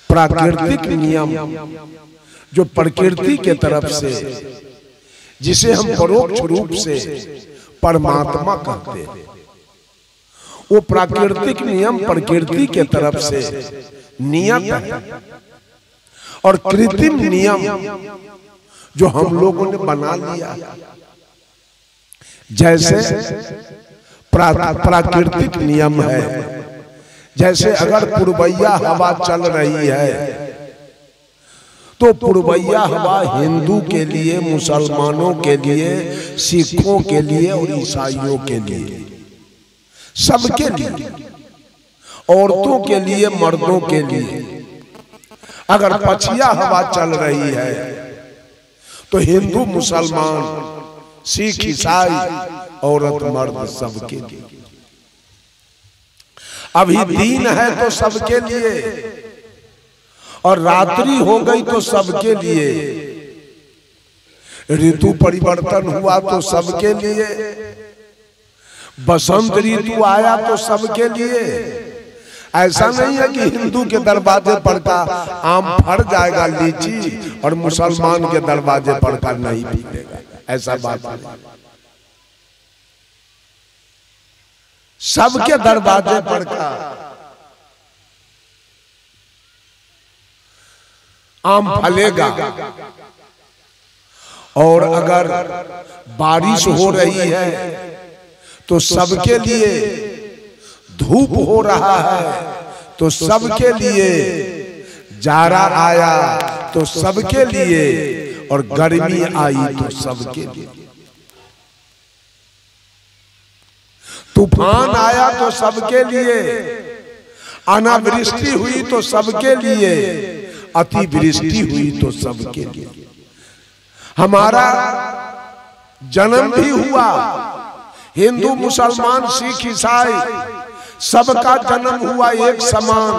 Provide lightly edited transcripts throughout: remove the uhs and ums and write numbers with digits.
प्राकृतिक नियम जो प्रकृति के तरफ से, जिसे हम परोक्ष रूप से परमात्मा कहते हैं, वो प्राकृतिक नियम प्रकृति के तरफ से नियत है। और कृत्रिम नियम जो हम लोगों ने बना लिया, जैसे प्राकृतिक नियम है, जैसे अगर पुरबैया हवा चल रही है तो पुरबैया हवा हिंदू के लिए, मुसलमानों के लिए, सिखों के लिए और ईसाइयों के लिए, सबके लिए, औरतों के लिए, मर्दों के लिए, अगर पछिया हवा चल रही है तो हिंदू, मुसलमान, सिख, ईसाई, औरत, मर्द सबके लिए। अभी दिन है तो सबके लिए, और रात्रि हो गई तो सबके लिए, ऋतु परिवर्तन हुआ तो सबके लिए, बसंत ऋतु आया तो सबके लिए। ऐसा नहीं है कि हिंदू के दरवाजे पर का आम फड़ जाएगा लीची और मुसलमान के दरवाजे पर का नहीं बिकेगा, ऐसा बात नहीं। सबके दरवाजे पर का आम फलेगा। और अगर बारिश हो रही है तो सबके लिए, धूप हो रहा है तो सबके लिए, जाड़ा आया तो सबके लिए, और गर्मी आई तो सबके लिए, तूफान आया तो सबके लिए, अनावृष्टि हुई तो सबके लिए, अतिवृष्टि हुई तो सबके लिए। हमारा जन्म भी हुआ, हिंदू, मुसलमान, सिख, ईसाई, सबका जन्म हुआ एक समान,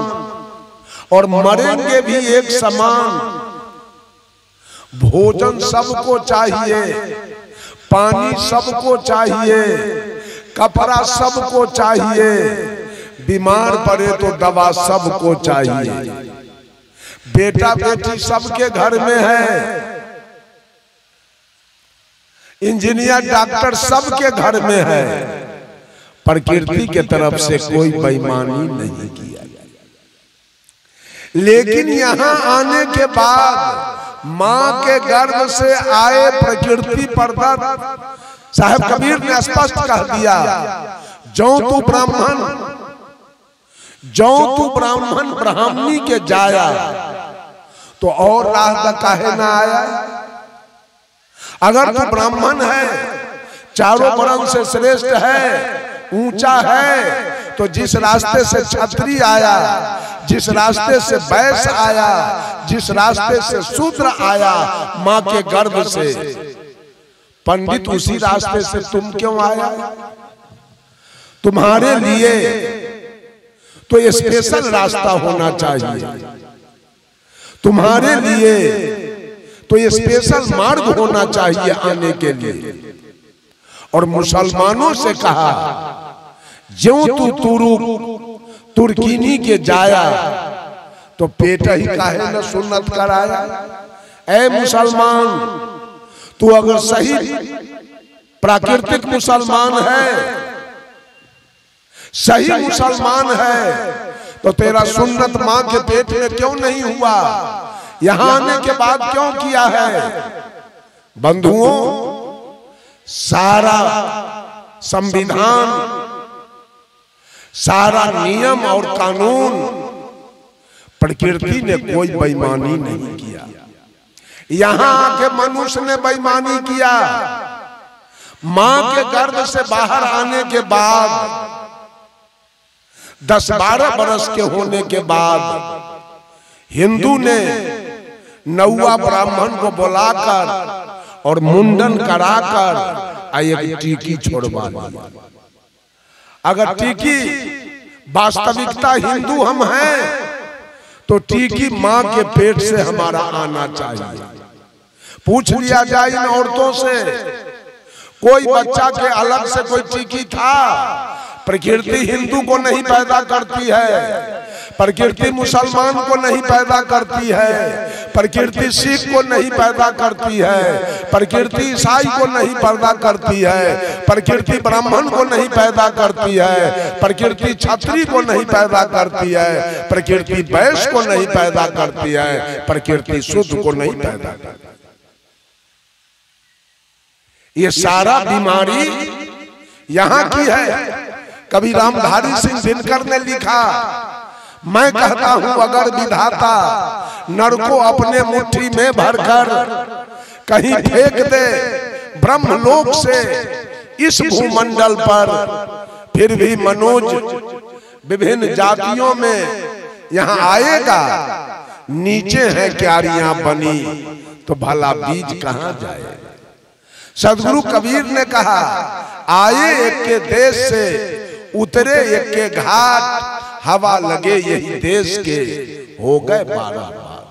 और मरेंगे भी एक समान। भोजन सबको चाहिए, पानी सबको चाहिए, कपड़ा सबको चाहिए, बीमार पड़े तो दवा सबको चाहिए, बेटा बेटी सबके घर में है, इंजीनियर, डॉक्टर सबके घर में है। प्रकृति के तरफ से कोई बेईमानी नहीं किया गया। लेकिन यहाँ आने के बाद माँ के गर्भ से आए प्रकृति प्रदत्त, साहब कबीर ने स्पष्ट कह दिया, जो तू ब्राह्मण ब्राह्मणी के जाया तो और राह काहे ना आया। अगर तू ब्राह्मण है, चारों वर्ण से श्रेष्ठ है, ऊंचा है, तो जिस रास्ते से क्षत्रिय आया, जिस रास्ते से वैश्य आया, जिस रास्ते से शूद्र आया माँ के गर्भ से, पंडित उसी रास्ते से तुम क्यों आया। तुम्हारे लिए तो स्पेशल रास्ता होना चाहिए, तुम्हारे लिए तो स्पेशल मार्ग होना चाहिए आने के लिए। और मुसलमानों से कहा, ज्यों तू तुर्कीनी के जाया तो पेट ही काहे न सुन्नत कराया। ऐ मुसलमान, तू अगर सही प्राकृतिक मुसलमान है, सही मुसलमान है, तो तेरा सुन्नत माँ के पेट में क्यों नहीं हुआ, यहाँ आने के बाद क्यों किया है। बंधुओं, सारा संविधान, सारा नियम और कानून, प्रकृति ने कोई बेईमानी नहीं किया। यहाँ आके मनुष्य ने बेईमानी किया। माँ के गर्भ से बाहर आने के बाद 10-12 बरस के होने के बाद हिंदू ने नौवा ब्राह्मण को बुलाकर और मुंडन कराकर एक टीकी छोड़वा दिया। अगर टीकी वास्तविकता हिंदू हम हैं तो टीकी माँ के पेट से हमारा आना चाहिए। पूछ लिया जाए इन औरतों से, कोई बच्चा के अलग से कोई टीकी था? प्रकृति हिंदू को नहीं पैदा करती है, प्रकृति मुसलमान को नहीं पैदा करती है, प्रकृति सिख को नहीं पैदा करती है, प्रकृति ईसाई को नहीं पैदा करती है, प्रकृति ब्राह्मण को नहीं पैदा करती है, प्रकृति क्षत्रिय को नहीं पैदा करती है, प्रकृति वैश्य को नहीं पैदा करती है, प्रकृति शुद्ध को नहीं पैदा करती। ये सारा बीमारी यहाँ की है। कभी रामधारी सिंह दिनकर ने लिखा, मैं कहता हूं अगर विधाता नर को अपने मुट्ठी में भरकर कहीं फेंक दे ब्रह्मलोक से इस भूमंडल पर, फिर भी मनोज विभिन्न जातियों में यहाँ आएगा। नीचे है क्यारियां बनी तो भला बीज कहां जाए। सदगुरु कबीर ने कहा, आए एक के देश से उतरे एक के घाट, हवा लगे यही देश के हो गए 12 बार।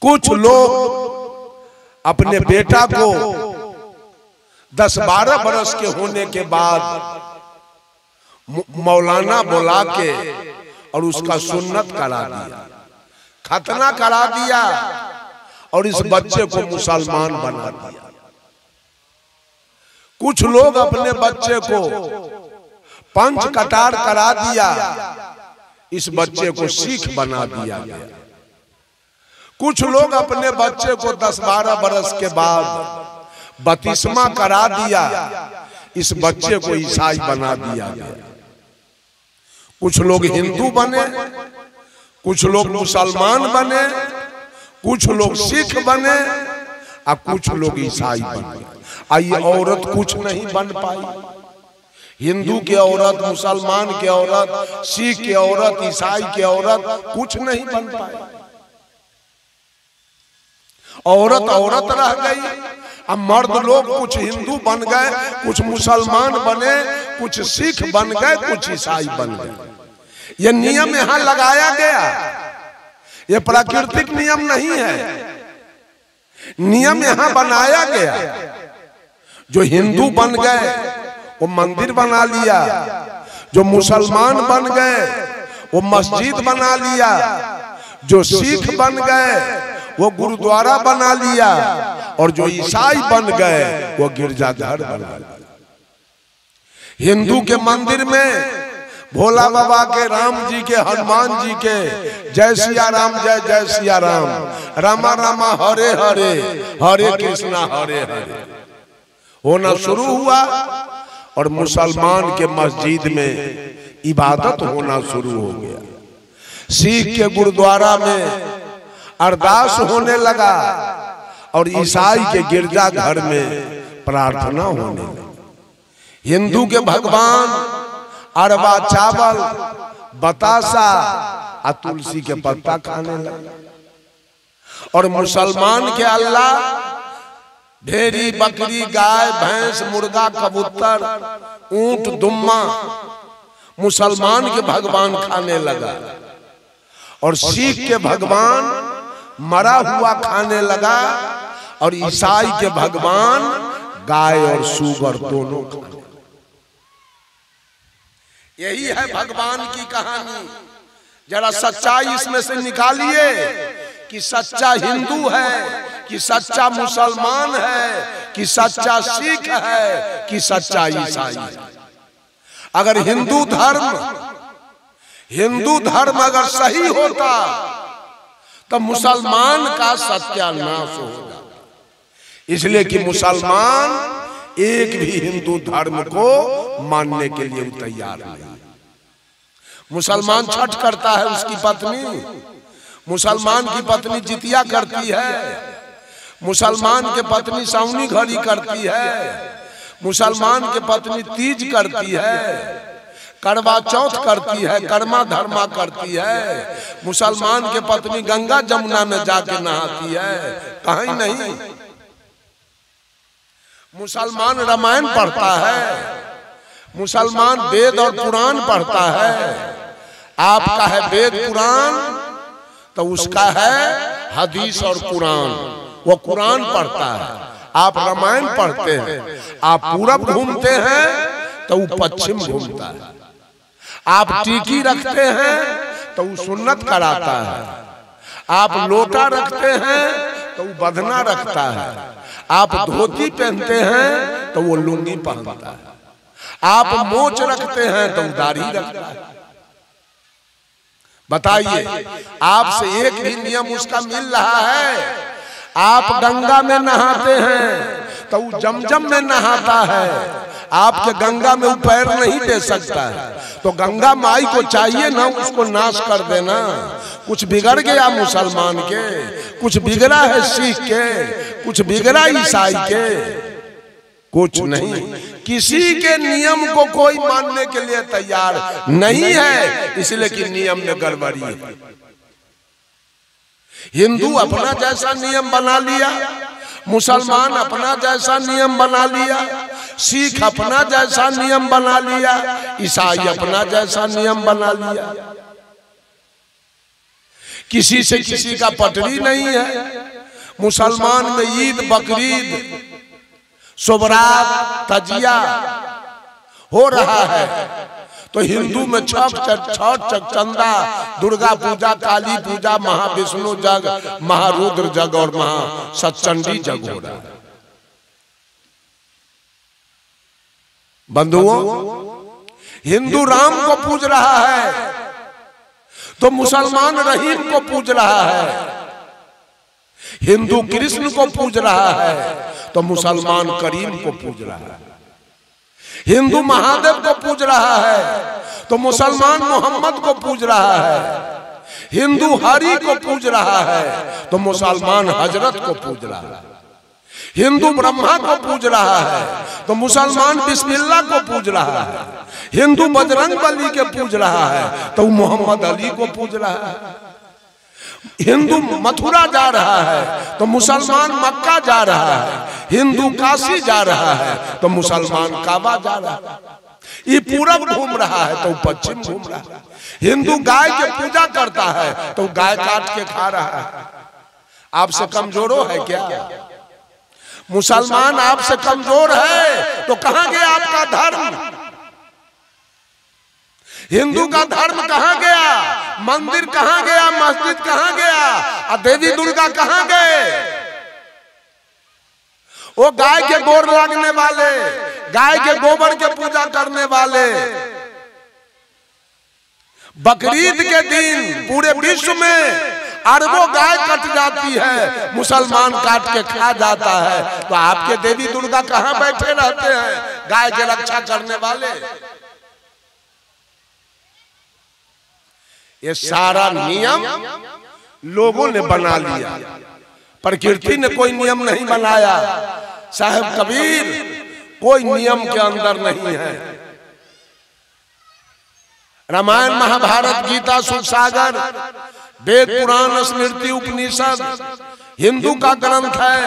कुछ लोग अपने बेटा को 10-12 बरस के होने के बाद मौलाना बुला के और उसका सुन्नत करा दिया, खतना करा दिया और इस बच्चे को मुसलमान बना दिया। कुछ लोग अपने बच्चे को पंच कटार करा दिया, इस बच्चे को सिख बना दिया गया। कुछ लोग अपने बच्चे को 10-12 बरस के बाद बपतिस्मा करा दिया, इस बच्चे को ईसाई बना दिया गया। कुछ लोग हिंदू बने, कुछ लोग मुसलमान बने, कुछ लोग सिख बने और कुछ लोग ईसाई बने। ये औरत कुछ नहीं बन पाई। हिंदू की औरत, मुसलमान की औरत, सिख की औरत, ईसाई की औरत कुछ नहीं बन पाई। औरत औरत रह गई। अब मर्द लोग कुछ हिंदू बन गए, कुछ मुसलमान बने, कुछ सिख बन गए, कुछ ईसाई बन गए। ये नियम यहाँ लगाया गया, ये प्राकृतिक नियम नहीं है, नियम यहाँ बनाया गया। जो हिंदू बन गए वो मंदिर बना लिया, जो मुसलमान बन गए वो मस्जिद बना लिया, जो सिख बन गए वो गुरुद्वारा बना लिया, और जो ईसाई बन गए वो गिरजाघर बना लिया। हिंदू के मंदिर में भोला बाबा के, राम जी के, हनुमान जी के जय सिया राम, जय जय सिया राम, रामा रामा हरे हरे, हरे कृष्णा हरे हरे होना शुरू हुआ। और मुसलमान के मस्जिद में इबादत होना शुरू हो गया। सिख के गुरुद्वारा में अरदास होने लगा और ईसाई के गिरजा घर में प्रार्थना होने लगी। हिंदू के भगवान अरबा चावल, बतासा और तुलसी के पत्ता खाने लगा, और मुसलमान के अल्लाह भेड़ी, बकरी, गाय, भैंस, मुर्गा, कबूतर, ऊंट, दुम्मा मुसलमान के भगवान खाने लगा, और सिख के भगवान मरा हुआ खाने लगा, और ईसाई के भगवान गाय और सूगर दोनों खाने। यही है भगवान की कहानी। जरा सच्चाई इसमें से निकालिए कि सच्चा हिंदू है कि सच्चा मुसलमान है कि सच्चा सिख है कि सच्चा ईसाई है। अगर हिंदू धर्म अगर सही होता तो मुसलमान का सत्यानाश हो जाता। इसलिए कि मुसलमान एक भी हिंदू धर्म को मानने के लिए तैयार नहीं। मुसलमान छठ करता है, उसकी पत्नी, मुसलमान की पत्नी जितिया करती है, मुसलमान के पत्नी सावनी घड़ी करती है, मुसलमान के पत्नी तीज करती है, करवा चौथ करती है, कर्मा धर्मा करती है, मुसलमान के पत्नी गंगा जमुना में जाके नहाती है। कहीं नहीं। मुसलमान रामायण पढ़ता है, मुसलमान वेद और पुराण पढ़ता है। आपका है वेद पुराण तो उसका है हदीस और कुरान, वो कुरान पढ़ता है। आप रामायण पढ़ते हैं, आप पूरब घूमते हैं तो वो पश्चिम घूमता है। आप टीकी रखते हैं तो वो सुन्नत कराता है, आप लोटा रखते हैं तो वो बधना रखता है, आप धोती पहनते हैं तो वो लुंगी पहनता है, आप मोच रखते हैं तो वो दाढ़ी रखता है। बताइए, आपसे एक भी नियम उसका मिल रहा है? आप गंगा में नहाते हैं तो वो जमजम में नहाता है, आपके गंगा में वो पैर नहीं दे सकता है, तो गंगा माई को चाहिए ना उसको नाश कर देना। कुछ बिगड़ गया मुसलमान के, कुछ बिगड़ा है सिख के, कुछ बिगड़ा ईसाई के, कुछ नहीं। किसी के नियम को कोई मानने के लिए तैयार नहीं है, इसलिए कि नियम में गड़बड़ी है। हिंदू अपना जैसा नियम बना लिया, मुसलमान अपना जैसा नियम बना लिया, सिख अपना जैसा नियम बना लिया, ईसाई अपना जैसा नियम बना लिया। किसी से किसी का पटरी नहीं है। मुसलमान में ईद, बकरीद, शुभरात, तजिया हो रहा है, तो हिंदू में छठ, चंदा, दुर्गा पूजा, काली पूजा, महाविष्णु जग, महारुद्र जग और महासचंडी जग हो रहा है। बंधुओं, हिंदू राम को पूज रहा है तो मुसलमान रहीम को पूज रहा है। हिंदू कृष्ण को पूज रहा है तो मुसलमान करीम को पूज रहा है। हिंदू महादेव को पूज रहा है तो मुसलमान मोहम्मद को पूज रहा है। हिंदू हरि को पूज रहा है तो मुसलमान हजरत को पूज रहा है। हिंदू ब्रह्मा को पूज रहा है तो मुसलमान बिस्मिल्लाह को पूज रहा है। हिंदू बजरंग बली के पूज रहा है तो मोहम्मद अली को पूज रहा है। हिंदू मथुरा जा रहा है तो मुसलमान मक्का जा रहा है। हिंदू काशी जा रहा है तो मुसलमान काबा जा रहा है। ये पूरब घूम रहा है तो पश्चिम घूम रहा है। हिंदू गाय की पूजा करता है तो गाय काट के खा रहा है। आपसे कमजोरो है क्या? मुसलमान आपसे कमजोर है तो कहां गया आपका धर्म? हिंदू का धर्म कहां गया? मंदिर कहां गया? मस्जिद कहां गया? और देवी दुर्गा कहां गए? वो गाय के गोर लगने वाले, गाय के गोबर के पूजा करने वाले, बकरीद के दिन पूरे विश्व में अरबों गाय कट जाती है, मुसलमान काट के खा जाता है, तो आपके देवी दुर्गा कहां बैठे रहते हैं गाय की रक्षा करने वाले? ये सारा नियम लोगों ने बना लिया, प्रकृति ने कोई नियम नहीं बनाया। साहब कबीर कोई नियम के अंदर नहीं है। रामायण, महाभारत, गीता, सुखसागर, वेद, पुराण, स्मृति, उपनिषद हिंदू का ग्रंथ है,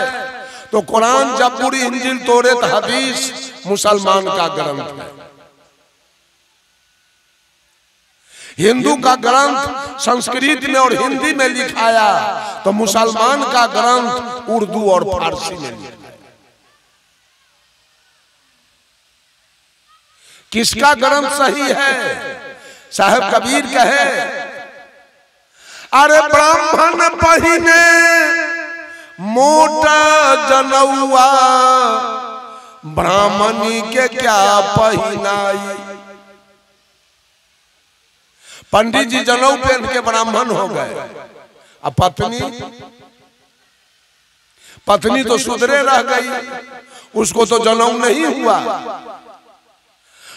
तो कुरान, जबूर, इंजील, तौरात, हदीस मुसलमान का ग्रंथ है। हिंदू का ग्रंथ संस्कृत में और हिंदी में लिखाया तो मुसलमान का ग्रंथ उर्दू और फारसी में लिखा। किसका ग्रंथ सही है? साहब कबीर कहे, अरे ब्राह्मण पहिने मोटा जनौआ, ब्राह्मणी के क्या पहिनाई। पंडित जी जनऊ पहन के ब्राह्मण हो गए, अब पत्नी तो सुधरे रह गई, उसको तो जनऊ नहीं हुआ।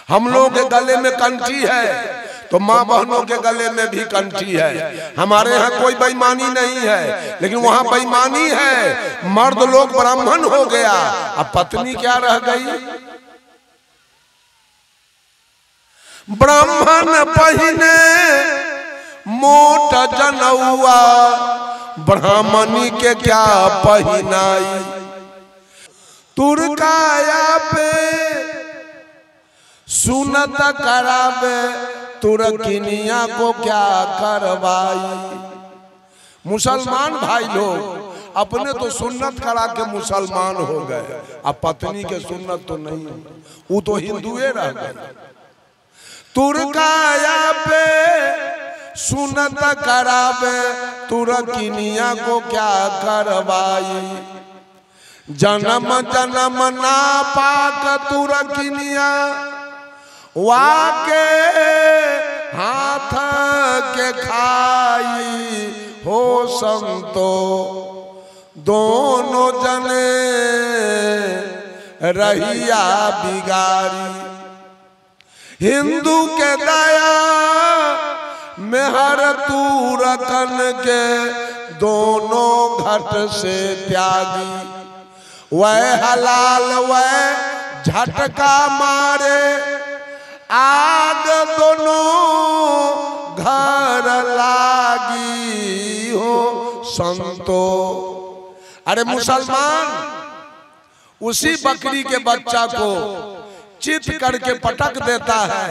हम लोग के गले में कंठी है तो माँ बहनों के गले में भी कंठी है। हमारे यहाँ कोई बेईमानी नहीं है, लेकिन वहां बेईमानी है। मर्द लोग ब्राह्मण हो गया, अब पत्नी क्या रह गई? ब्राह्मण पहिने मोट जनौआ, ब्राह्मणी के क्या पहिनाई। तुरकाया पे सुनत करावे, तुर्किनिया को क्या करवाई। मुसलमान भाई लोग अपने तो सुन्नत करा के मुसलमान हो गए, अब पत्नी के सुन्नत तो नहीं, वो तो हिंदुए रह गए। तुरकाया पे सुनत करावे, तुरकिनिया को क्या करवाई। जन्म जन्म ना पाक तुरकिनिया वाके हाथ के खाई। हो संतो दोनों जने रहिया बिगारी। हिंदू के दया मेहर तुरकन के दोनों घट से त्यागी। वह हलाल वह झटका मारे, आग दोनों घर लागी। हो संतो, अरे मुसलमान उसी बकरी के बच्चा को चित करके पटक देता है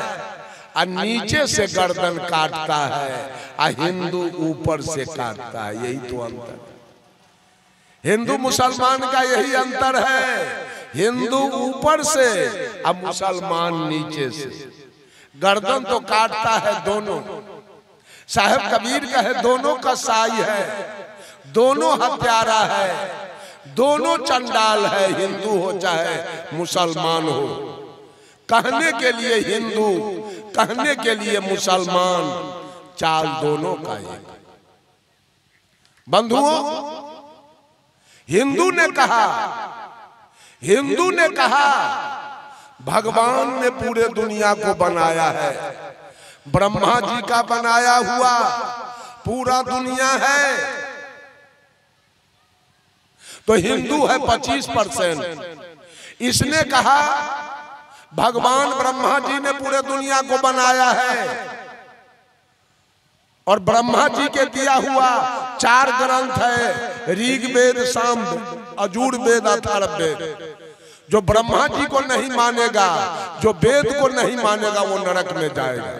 और नीचे से गर्दन काटता है, और हिंदू ऊपर से काटता है। यही तो अंतर, हिंदू मुसलमान का यही अंतर है। हिंदू ऊपर से और मुसलमान नीचे से। गर्दन तो काटता है दोनों। साहब कबीर का है दोनों का साई है, दोनों हत्यारा है, दोनों चंडाल है, हिंदू हो चाहे मुसलमान हो। कहने के लिए हिंदू, कहने के लिए मुसलमान, चाल दोनों का एक। बंधुओं, हिंदू ने कहा भगवान ने पूरे दुनिया को बनाया है। ब्रह्मा जी का बनाया हुआ पूरा दुनिया है। तो हिंदू है 25%। इसने कहा भगवान ब्रह्मा जी ने पूरे दुनिया को बनाया है, और ब्रह्मा जी के दिया हुआ 4 ग्रंथ है, ऋग्वेद, सामवेद, यजुर्वेद, अथर्ववेद। जो ब्रह्मा जी को नहीं मानेगा, जो वेद को नहीं मानेगा, वो नरक में जाएगा।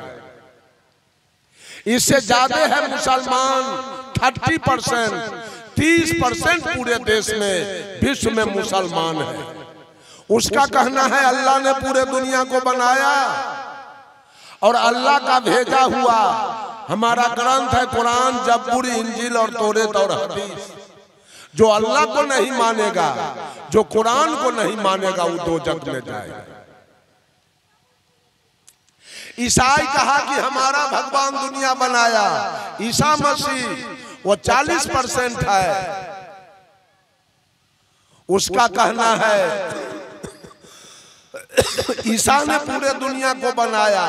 इससे ज्यादा है मुसलमान 30%, 30% पूरे देश में, विश्व में मुसलमान है। उसका कहना है अल्लाह ने पूरे दुनिया को बनाया, और अल्लाह का भेजा हुआ हमारा ग्रंथ है कुरान, जबूर, इंजील और तौरात और हदीस। जो अल्लाह को नहीं मानेगा, जो कुरान को नहीं मानेगा, वो दोजख में जाएगा। ईसाई कहा कि हमारा भगवान दुनिया बनाया। ईसा मसीह वो 40% है। उसका कहना है ईसा ने पूरे दुनिया को बनाया,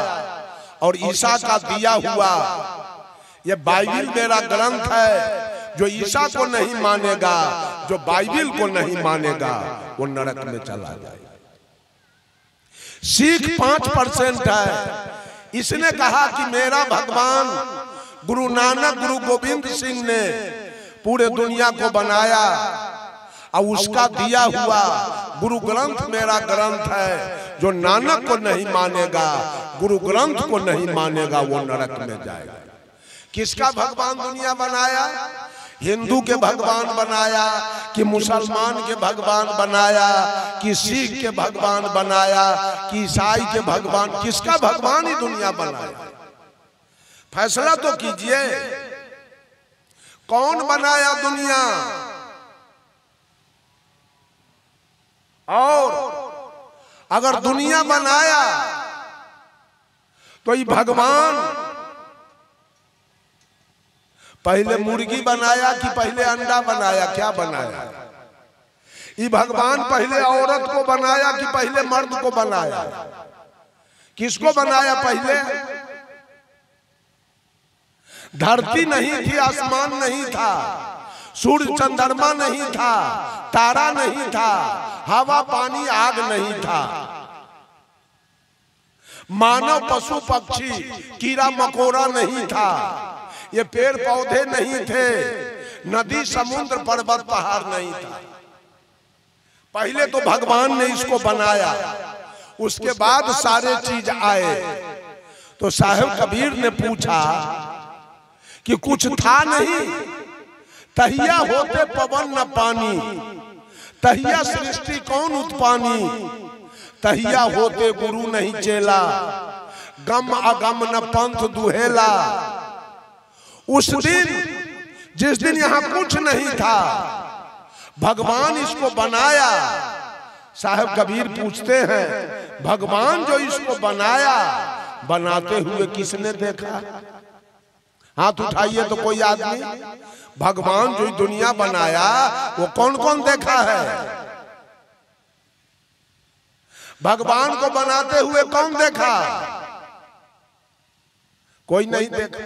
और ईसा का दिया हुआ ये बाइबिल मेरा ग्रंथ है। जो ईसा को नहीं मानेगा, जो बाइबिल को नहीं मानेगा, वो नरक में चला जाएगा। सिख 5% है। इसने कहा कि मेरा भगवान गुरु नानक, गुरु गोविंद सिंह ने पूरे दुनिया को बनाया, और उसका दिया हुआ गुरु ग्रंथ मेरा ग्रंथ है। जो नानक को नहीं मानेगा, गुरु ग्रंथ को नहीं मानेगा, वो नरक में जाएगा। किसका भगवान दुनिया बनाया? हिंदू के भगवान बनाया कि मुसलमान के भगवान बनाया, कि सिख के भगवान बनाया, कि ईसाई के भगवान? किसका भगवान ही दुनिया बनाया? फैसला तो कीजिए, कौन बनाया दुनिया? और अगर दुनिया बनाया तो ये भगवान पहले मुर्गी बनाया कि पहले अंडा बनाया? क्या बनाया? ये भगवान पहले औरत को बनाया कि पहले मर्द को बनाया? किसको बनाया पहले? धरती नहीं थी, आसमान नहीं था, सूर्य चंद्रमा नहीं था, तारा नहीं था, हवा पानी आग नहीं था, मानव पशु पक्षी कीड़ा मकोड़ा नहीं था, ये पेड़ पौधे नहीं थे, नदी समुद्र पर्वत पहाड़ नहीं था। पहले तो भगवान ने इसको बनाया, उसके बाद सारे चीज आए। तो साहिब कबीर ने पूछा कि कुछ था नहीं, तहिया होते पवन न पानी, तहिया सृष्टि कौन उत्पानी, तहिया होते गुरु नहीं चेला, गम अगम न पंथ दुहेला। उस दिन जिस दिन यहां कुछ नहीं था, भगवान इसको बनाया। साहब कबीर पूछते हैं, भगवान जो इसको बनाया, बनाते हुए किसने देखा? हाथ उठाइए तो कोई आदमी। भगवान जो दुनिया बनाया वो कौन कौन देखा है? भगवान को बनाते हुए कौन देखा? कोई नहीं देखा।